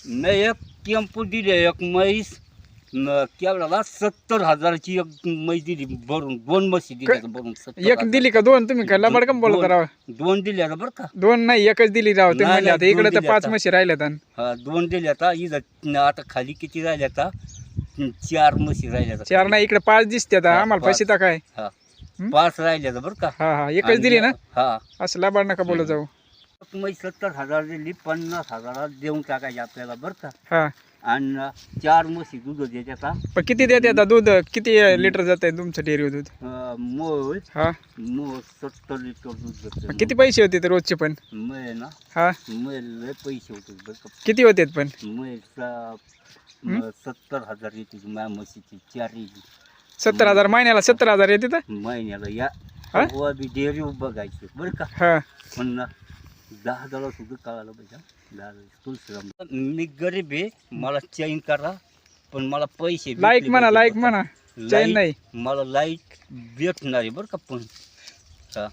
मी एक टेम्पो दिले, एक म्हैस केवढ्याला 70,000ची एक म्हैस दिली भरून, 2 म्हशी दिल्या भरून. एक दिली का दोन? तुम्ही काय लबाड कम बोलत राव? 2 दिल्या बरं का. 2 नाही, एकच दिली राव. तुम्ही नाही, म्हणले आता नाही, इकडे दोन तर दिल्या 5 आता. म्हशी राहिल्यात. हा 2 दिल्या आता. इथं आता खाली किती राहिल्या आता? 4 म्हशी राहिल्या आता. 4 नाही, इकडे 5 दिसतात. हा, आम्हाला 5. पैसे टाकाय. हा 5 राहिल्या बरं का. हा हा, एकच दिली ना? हा असं लबाड नका बोलत जाऊ. म्हैस 70,000 दिली, 50,000 देऊन टाकायची आपल्याला बरं का. हा, आणि 4 म्हशी दूध देतात. पण किती देते आता दूध? किती लिटर जात आहे तुमचं डेअरी दूध? मोळ हा, 70 लिटर दूध देते. किती पैसे होते ते रोजचे पण? म्हैस ना, हा, म्हैस लय पैसे होते बरं का. किती होते पण? म्हैस 70,000 येते माझ्या म्हशीची 4 येते 70,000 महिन्याला? 70,000 येते तर? महिन्याला. या हा? बी डेअरी बघायची बरं का. हा, पण 10,000 सुद्धा कळालं पाहिजे. 10,000 तुलसीराम. मी गरीब आहे, मला चैन करा, पण मला पैसे लाईक भेटले म्हणा, पाहिजे लाईक बरं म्हणा. का. चैन नाही. मला लाईक भेटणार आहे बरं का. पण हा